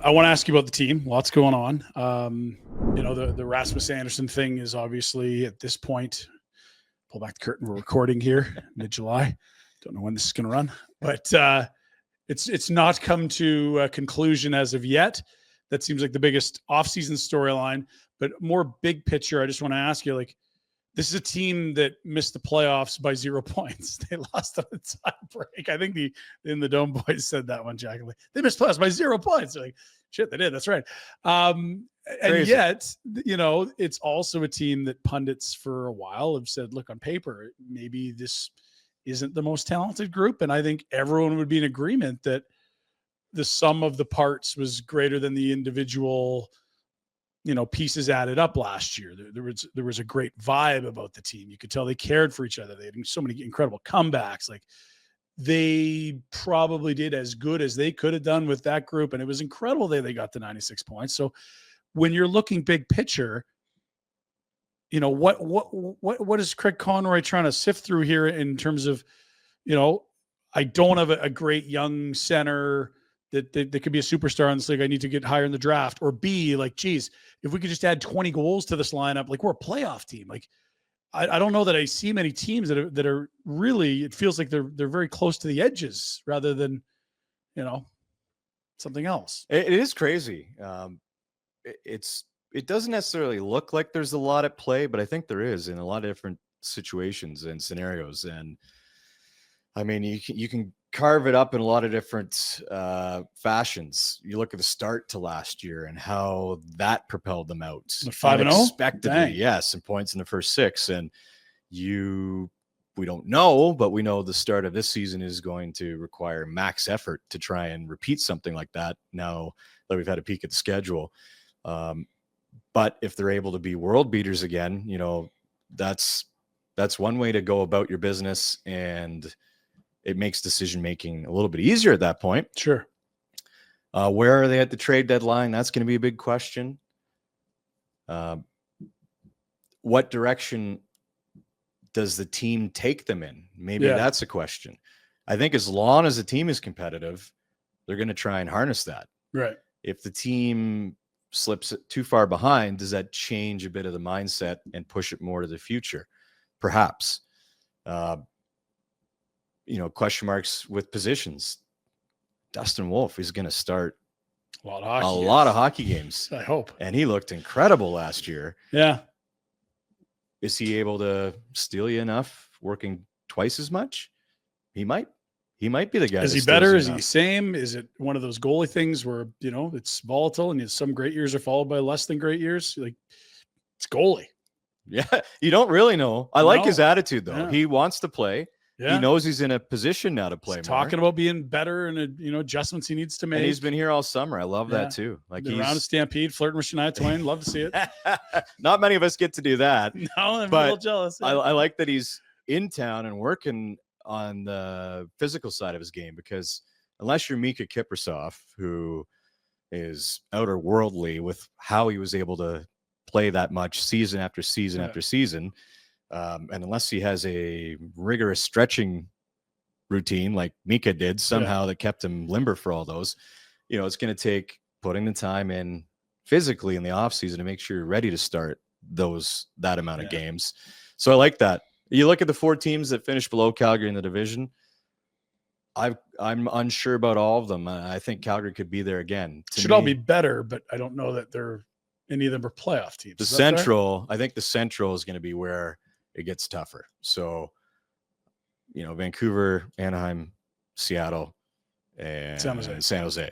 I want to ask you about the team. Lots going on. The Rasmus Andersson thing is obviously at this point, pull back the curtain. We're recording here mid-July. Don't know when this is going to run, but it's not come to a conclusion as of yet. That seems like the biggest offseason storyline, but more big picture. I just want to ask you, this is a team that missed the playoffs by 0 points. They lost on a tie break. I think the Dome Boys said that one, Jack. They missed playoffs by 0 points. They're like, shit, they did. That's right. And yet, it's also a team that pundits for a while have said, look, on paper, maybe this isn't the most talented group. And I think everyone would be in agreement that the sum of the parts was greater than the individual pieces added up last year. There was a great vibe about the team. You could tell they cared for each other. They had so many incredible comebacks. They probably did as good as they could have done with that group. And it was incredible that they got to 96 points. So when you're looking big picture, what is Craig Conroy trying to sift through here in terms of, I don't have a great young center that could be a superstar in this league. I need to get higher in the draft. Or B, geez, if we could just add 20 goals to this lineup, we're a playoff team. I don't know that I see many teams that are really, it feels like they're very close to the edges rather than, something else. It is crazy. It doesn't necessarily look like there's a lot at play, but I think there is in a lot of different situations and scenarios. And I mean, you can carve it up in a lot of different fashions. You look at the start to last year and how that propelled them out 5-0 unexpectedly. Yes, and points in the first 6. And we don't know, but we know the start of this season is going to require max effort to try and repeat something like that now that we've had a peek at the schedule. But if they're able to be world beaters again, that's one way to go about your business, and it makes decision-making a little bit easier at that point. Sure. Where are they at the trade deadline? That's going to be a big question. What direction does the team take them in? Maybe that's a question. I think as long as the team is competitive, they're going to try and harness that. Right. If the team slips too far behind, does that change a bit of the mindset and push it more to the future? Perhaps. Question marks with positions. Dustin Wolf is going to start a lot of hockey games. I hope. And he looked incredible last year. Yeah. Is he able to steal you enough working twice as much? He might be the guy. Is he better? Is he the same? Is it one of those goalie things where, it's volatile and some great years are followed by less than great years? It's goalie. Yeah. You don't really know. I like his attitude though. Yeah. He wants to play. Yeah. He knows he's in a position now to play. He's talking about being better and adjustments he needs to make. And he's been here all summer. I love that too. He's around a Stampede, flirting with Shania Twain. Love to see it. Not many of us get to do that. No, I'm a little jealous. I like that he's in town and working on the physical side of his game, because unless you're Mika Kiprasov, who is outer worldly with how he was able to play that much season after season after season. And unless he has a rigorous stretching routine like Mika did somehow that kept him limber for all those, it's going to take putting the time in physically in the off season to make sure you're ready to start that amount of games. So I like that. You look at the 4 teams that finished below Calgary in the division. I'm unsure about all of them. I think Calgary could be there again. Should all be better, but I don't know that any of them are playoff teams. The Central, I think the Central is going to be where it gets tougher. So, Vancouver, Anaheim, Seattle, and San Jose.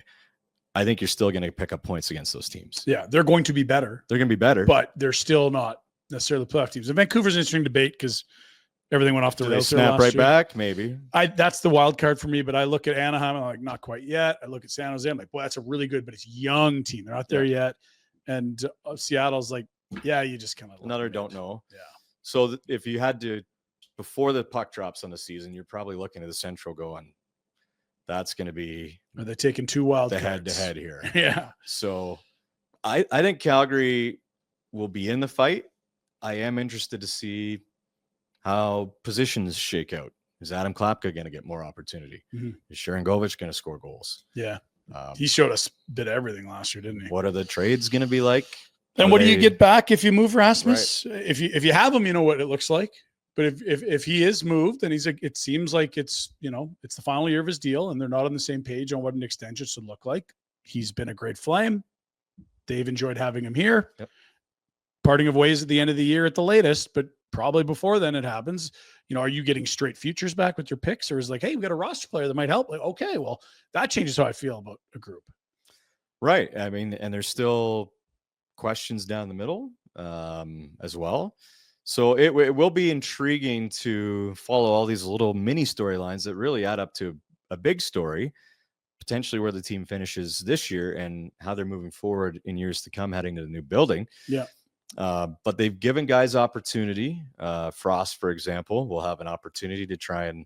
I think you're still going to pick up points against those teams. Yeah, they're going to be better. But they're still not necessarily playoff teams. And Vancouver's an interesting debate because everything went off the rails. Snap right back, maybe. That's the wild card for me. But I look at Anaheim, I'm like, not quite yet. I look at San Jose, I'm like, boy, that's a really good, but it's young team. They're not there yet. And Seattle's like, you just kind of another don't know. Yeah. So if you had to, before the puck drops on the season, you're probably looking at the Central going, that's going to be. Are they taking 2 wild the cards? Head-to-head here? Yeah. So I think Calgary will be in the fight. I am interested to see how positions shake out. Is Adam Klapka going to get more opportunity? Mm-hmm. Is Sharangovich going to score goals? Yeah. He showed us a bit of everything last year, didn't he? What are the trades going to be like? And what do you get back if you move Rasmus? Right. If you have him, you know what it looks like. But if he is moved and it seems like it's the final year of his deal and they're not on the same page on what an extension should look like. He's been a great Flame. They've enjoyed having him here. Yep. Parting of ways at the end of the year at the latest, but probably before then it happens. Are you getting straight futures back with your picks, or is like, hey, we got a roster player that might help? Like, okay, well, that changes how I feel about a group. Right. I mean, and there's still questions down the middle as well. So it will be intriguing to follow all these little mini storylines that really add up to a big story, potentially where the team finishes this year and how they're moving forward in years to come, heading to the new building. Yeah. But they've given guys opportunity. Frost, for example, will have an opportunity to try and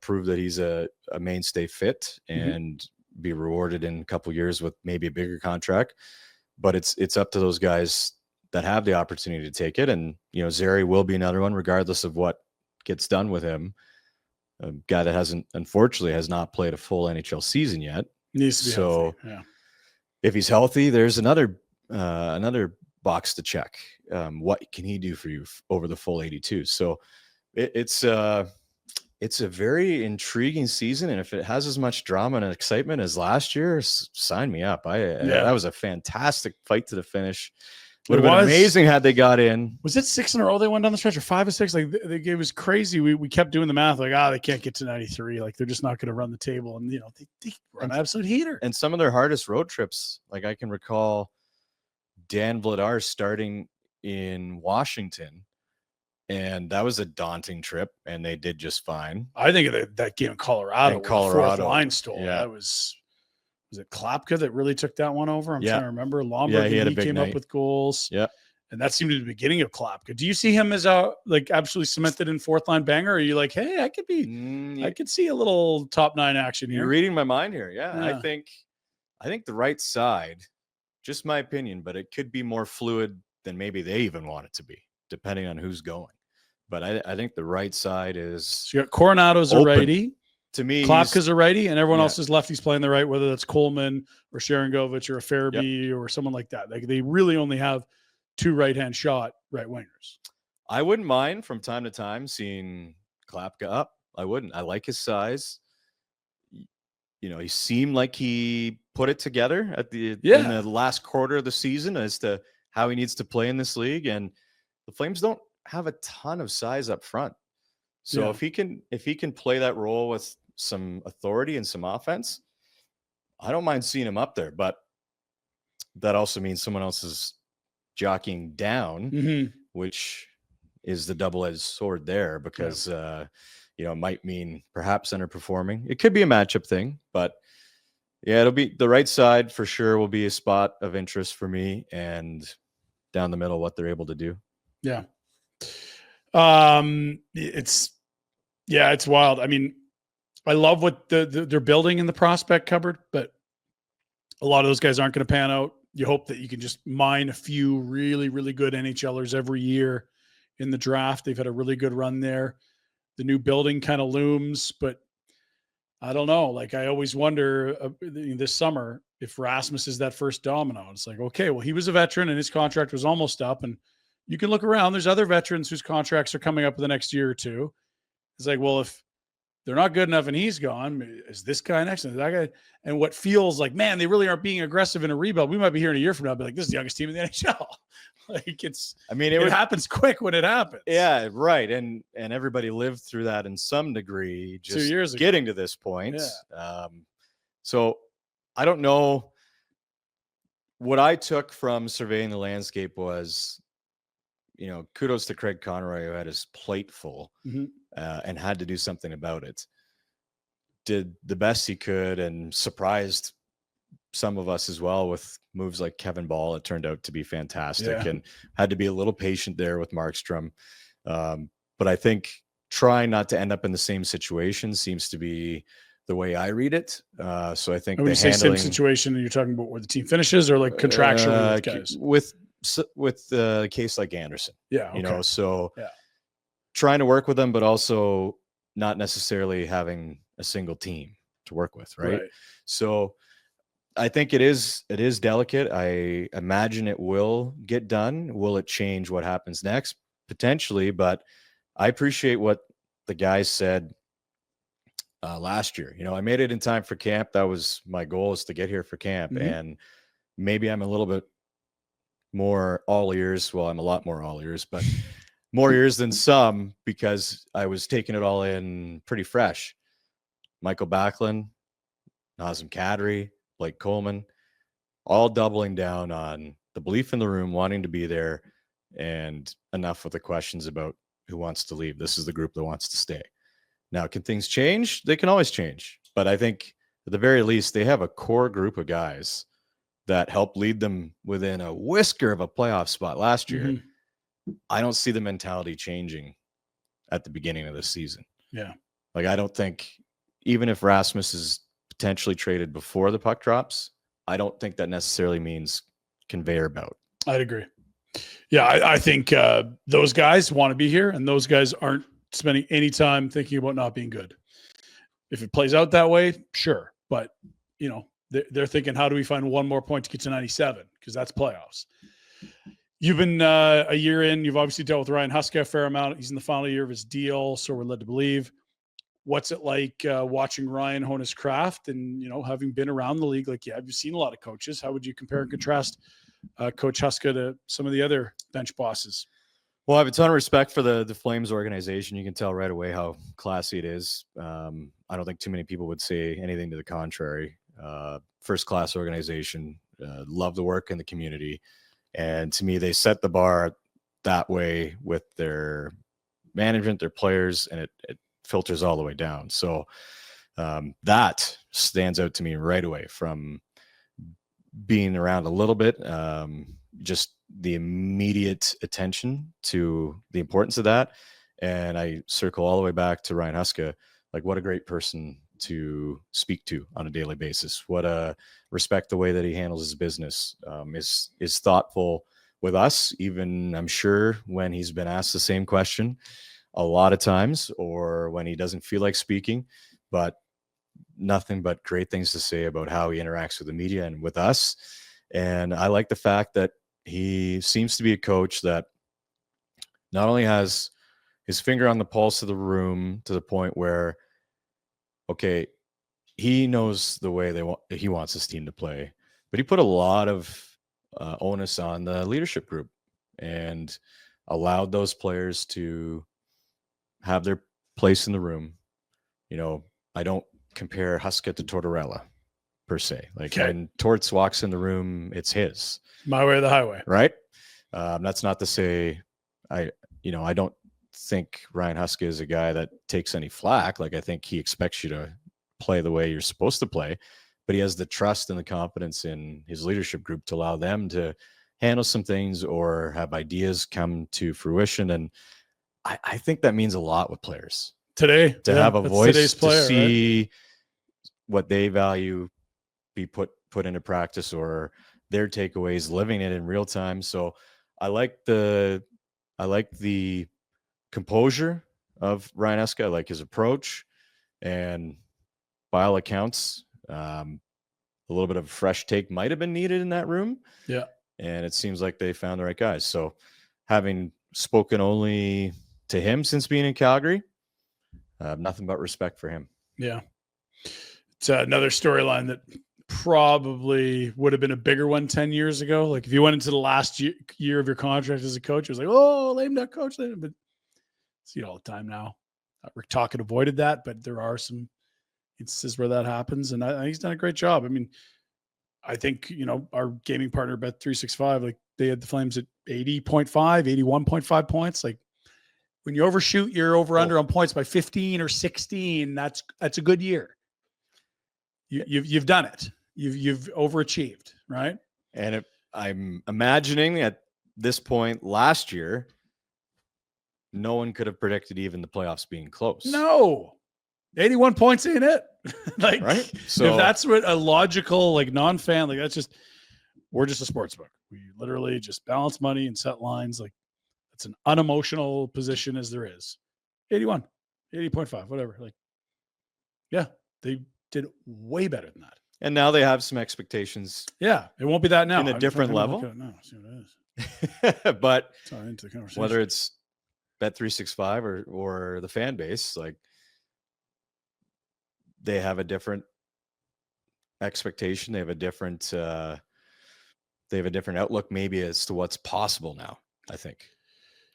prove that he's a mainstay fit and be rewarded in a couple of years with maybe a bigger contract. But it's up to those guys that have the opportunity to take it. And, Zary will be another one, regardless of what gets done with him. A guy that unfortunately has not played a full NHL season yet. Needs to be healthy. Yeah. If he's healthy, there's another box to check. What can he do for you over the full 82? So it's a very intriguing season. And if it has as much drama and excitement as last year, sign me up. That was a fantastic fight to the finish. Would have been amazing had they got in. Was it 6 in a row they went down the stretch, or 5 or 6? Like it was crazy. We kept doing the math, like, they can't get to 93. Like they're just not going to run the table. And they run an absolute heater. And some of their hardest road trips, like I can recall Dan Vladar starting in Washington, and that was a daunting trip, and they did just fine. I think of that game in Colorado. Fourth line stole. Yeah. That was it Klapka that really took that one over? I'm trying to remember. Lomberg, he came up with goals. Yeah. And that seemed to be the beginning of Klapka. Do you see him as absolutely cemented in fourth line banger? Or are you like, hey, I could see a little top 9 action here? You're reading my mind here. Yeah. I think the right side, just my opinion, but it could be more fluid than maybe they even want it to be, depending on who's going. But I think the right side is. So you got Coronado's a righty. To me, Klapka's a righty, and everyone else is lefties playing the right, whether that's Coleman or Sharangovich or a Farabee or someone like that. Like they really only have 2 right-hand shot right wingers. I wouldn't mind from time to time seeing Klapka up. I wouldn't. I like his size. He seemed like he put it together in the last quarter of the season as to how he needs to play in this league. And the Flames don't have a ton of size up front. So if he can play that role with some authority and some offense, I don't mind seeing him up there. But that also means someone else is jockeying down, which is the double-edged sword there, because it might mean perhaps underperforming. It could be a matchup thing, but it'll be the right side for sure. Will be a spot of interest for me, and down the middle, what they're able to do. Yeah. It's wild. I mean, I love what they're building in the prospect cupboard, but a lot of those guys aren't going to pan out. You hope that you can just mine a few really, really good NHLers every year in the draft. They've had a really good run there. The new building kind of looms, but I don't know. Like I always wonder this summer if Rasmus is that first domino. It's like, okay, well, he was a veteran and his contract was almost up, and you can look around. There's other veterans whose contracts are coming up in the next year or two. It's like, well, if they're not good enough and he's gone, is this guy next? And that guy, and what feels like, man, they really aren't being aggressive in a rebuild. We might be here in a year from now, be like, this is the youngest team in the NHL. It happens quick when it happens. Yeah, right. And everybody lived through that in some degree, just 2 years ago. Getting to this point. Yeah. So I don't know. What I took from surveying the landscape was, kudos to Craig Conroy, who had his plate full and had to do something about it. Did the best he could and surprised some of us as well with moves like Kevin Ball. It turned out to be fantastic and had to be a little patient there with Markstrom. But I think trying not to end up in the same situation seems to be the way I read it. So I think when you say same situation, you're talking about where the team finishes or like contractually with guys? With the case like Andersson. Yeah. Okay. Trying to work with them, but also not necessarily having a single team to work with. Right. So I think it is delicate. I imagine it will get done. Will it change what happens next? Potentially, but I appreciate what the guys said last year. I made it in time for camp. That was my goal, is to get here for camp. Mhm. And maybe I'm a little bit more all ears. Well, I'm a lot more all ears, but more ears than some, because I was taking it all in pretty fresh. Michael Backlund, Nazem Kadri, Blake Coleman, all doubling down on the belief in the room, wanting to be there, and enough with the questions about who wants to leave. This is the group that wants to stay. Now, can things change? They can always change. But I think at the very least, they have a core group of guys that helped lead them within a whisker of a playoff spot last year. Mhm. I don't see the mentality changing at the beginning of the season. Yeah. Like, I don't think, even if Rasmus is potentially traded before the puck drops, I don't think that necessarily means conveyor belt. I'd agree. Yeah, I think those guys want to be here, and those guys aren't spending any time thinking about not being good. If it plays out that way, sure. But, they're thinking, how do we find one more point to get to 97? Because that's playoffs. You've been a year in. You've obviously dealt with Ryan Huska a fair amount. He's in the final year of his deal, so we're led to believe. What's it like watching Ryan hone his craft and, having been around the league? Like, you've seen a lot of coaches. How would you compare and contrast Coach Huska to some of the other bench bosses? Well, I have a ton of respect for the Flames organization. You can tell right away how classy it is. I don't think too many people would say anything to the contrary. First-class organization, love the work in the community. And to me, they set the bar that way with their management, their players, and it filters all the way down. So that stands out to me right away from being around a little bit. Just the immediate attention to the importance of that. And I circle all the way back to Ryan Huska. Like, what a great person to speak to on a daily basis. What a respect the way that he handles his business. Is thoughtful with us, even, I'm sure, when he's been asked the same question a lot of times, or when he doesn't feel like speaking, but nothing but great things to say about how he interacts with the media and with us. And I like the fact that he seems to be a coach that not only has his finger on the pulse of the room to the point where, okay, he knows the way he wants his team to play, but he put a lot of onus on the leadership group and allowed those players to have their place in the room. I don't compare Huska to Tortorella per se. Like, when Torts walks in the room, it's his. My way or the highway. Right? That's not to say I don't think Ryan Huska is a guy that takes any flack. Like, I think he expects you to play the way you're supposed to play, but he has the trust and the confidence in his leadership group to allow them to handle some things or have ideas come to fruition. And I think that means a lot with players today, to have a voice, player, to see what they value be put into practice, or their takeaways, living it in real time. So I like the composure of Ryan Huska. I like his approach, and by all accounts, a little bit of a fresh take might have been needed in that room. Yeah. And it seems like they found the right guys. So, having spoken only to him since being in Calgary, I have nothing but respect for him. Yeah. It's another storyline that probably would have been a bigger one 10 years ago. Like, if you went into the last year of your contract as a coach, it was like, oh, lame duck coach. But see it all the time now. Rick Tocchet avoided that, but there are some instances where that happens. And I think he's done a great job. I mean, I think, our gaming partner Bet365, like, they had the Flames at 80.5, 81.5 points. Like, when you overshoot your over under on points by 15 or 16, that's a good year. You've done it. You've overachieved, right? And I'm imagining at this point last year, no one could have predicted even the playoffs being close. No, 81 points ain't it? Like, right? So if that's what a logical, like, non-fan, like, that's just, we're just a sports book. We literally just balance money and set lines. Like, it's an unemotional position as there is. 81, 80.5, whatever. Like, yeah, they did way better than that. And now they have some expectations. Yeah, it won't be that now. In a different level? Look at it now, see what it is. But Tie into the conversation. whether it's Bet365 or the fan base, like they have a different expectation. They have a different outlook maybe as to what's possible now, I think.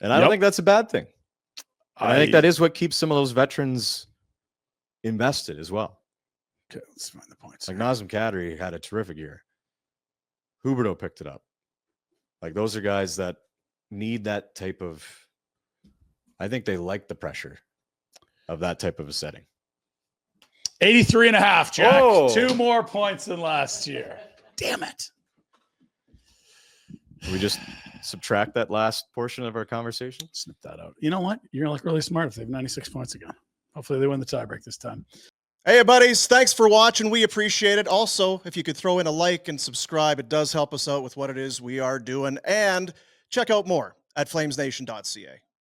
And I don't think that's a bad thing. And I think that is what keeps some of those veterans invested as well. Okay, let's find the points. Like Nazem Kadri had a terrific year. Huberdeau picked it up. Like those are guys that need that type of, I think they like the pressure of that type of a setting. 83.5, Jack. Oh. 2 more points than last year. Damn it. We just subtract that last portion of our conversation. Snip that out. You know what? You're going to look really smart if they have 96 points again. Hopefully they win the tiebreak this time. Hey, buddies. Thanks for watching. We appreciate it. Also, if you could throw in a like and subscribe, it does help us out with what it is we are doing. And check out more at flamesnation.ca.